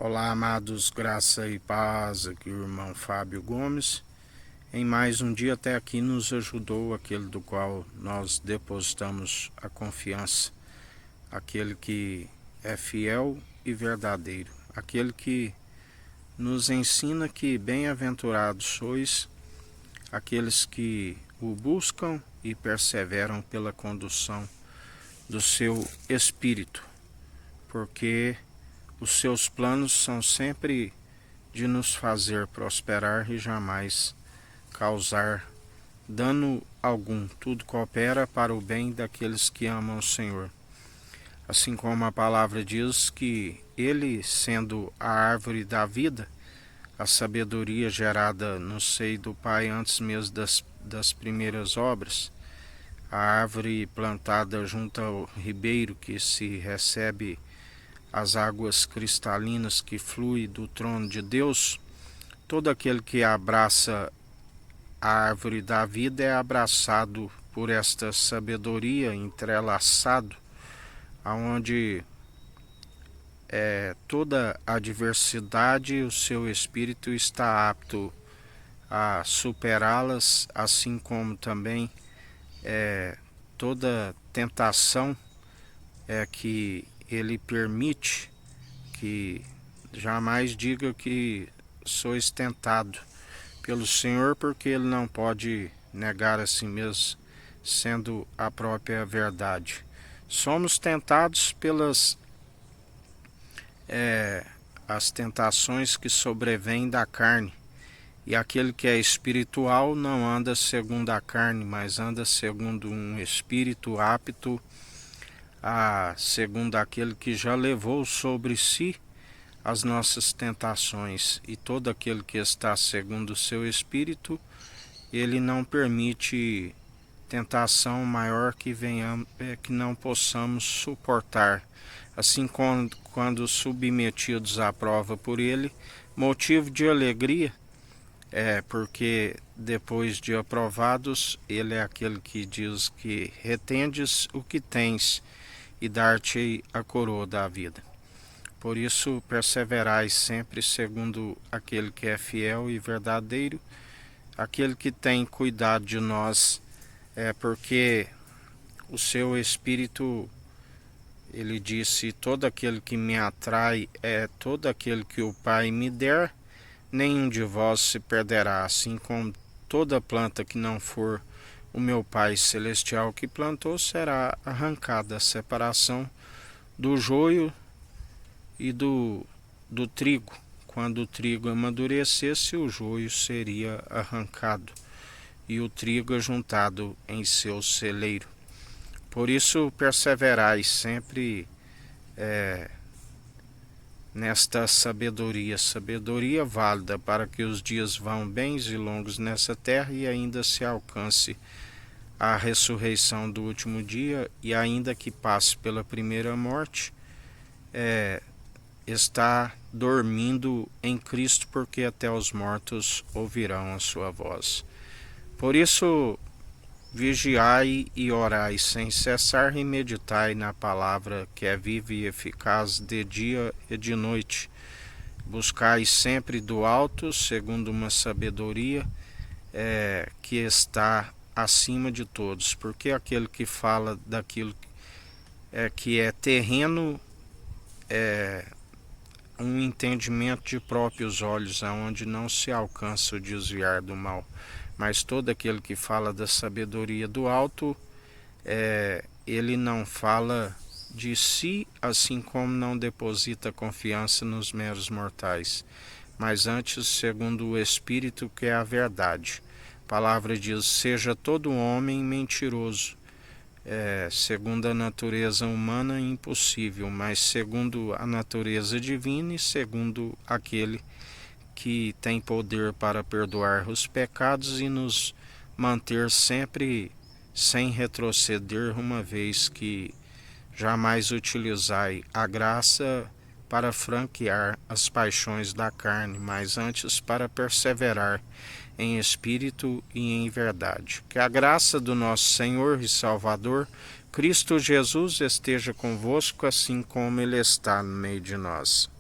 Olá, amados, graça e paz, aqui o irmão Fábio Gomes. Em mais um dia até aqui nos ajudou aquele do qual nós depositamos a confiança, aquele que é fiel e verdadeiro, aquele que nos ensina que bem-aventurados sois aqueles que o buscam e perseveram pela condução do seu Espírito, porque os seus planos são sempre de nos fazer prosperar e jamais causar dano algum. Tudo coopera para o bem daqueles que amam o Senhor. Assim como a palavra diz que Ele, sendo a árvore da vida, a sabedoria gerada no seio do Pai antes mesmo das primeiras obras, a árvore plantada junto ao ribeiro que se recebe as águas cristalinas que fluem do trono de Deus, todo aquele que abraça a árvore da vida é abraçado por esta sabedoria, entrelaçado, aonde toda a diversidade o seu espírito está apto a superá-las, assim como também toda tentação que ele permite que jamais diga que sois tentado pelo Senhor, porque ele não pode negar a si mesmo, sendo a própria verdade. Somos tentados pelas as tentações que sobrevêm da carne, e aquele que é espiritual não anda segundo a carne, mas anda segundo um espírito apto segundo aquele que já levou sobre si as nossas tentações, e todo aquele que está segundo o seu espírito, ele não permite tentação maior que que não possamos suportar. Assim, quando submetidos à prova por ele, motivo de alegria, porque depois de aprovados, ele é aquele que diz que retendes o que tens e dar-te a coroa da vida. Por isso, perseverai sempre segundo aquele que é fiel e verdadeiro, aquele que tem cuidado de nós, porque o seu Espírito, ele disse, todo aquele que me atrai é todo aquele que o Pai me der, nenhum de vós se perderá, assim como toda planta que não for o meu Pai Celestial que plantou será arrancada. A separação do joio e do trigo. Quando o trigo amadurecesse, o joio seria arrancado e o trigo ajuntado em seu celeiro. Por isso, perseverai sempre nesta sabedoria válida, para que os dias vão bens e longos nessa terra e ainda se alcance a ressurreição do último dia, e ainda que passe pela primeira morte, está dormindo em Cristo, porque até os mortos ouvirão a sua voz. Por isso, vigiai e orai sem cessar, e meditai na palavra que é viva e eficaz de dia e de noite. Buscai sempre do alto, segundo uma sabedoria que está acima de todos, porque aquele que fala daquilo que é terreno um entendimento de próprios olhos, aonde não se alcança o desviar do mal. Mas todo aquele que fala da sabedoria do alto, ele não fala de si, assim como não deposita confiança nos meros mortais, mas antes segundo o Espírito, que é a verdade. A palavra diz, seja todo homem mentiroso, segundo a natureza humana impossível, mas segundo a natureza divina e segundo aquele que tem poder para perdoar os pecados e nos manter sempre sem retroceder, uma vez que jamais utilizai a graça para franquear as paixões da carne, mas antes para perseverar em espírito e em verdade. Que a graça do nosso Senhor e Salvador, Cristo Jesus, esteja convosco, assim como Ele está no meio de nós.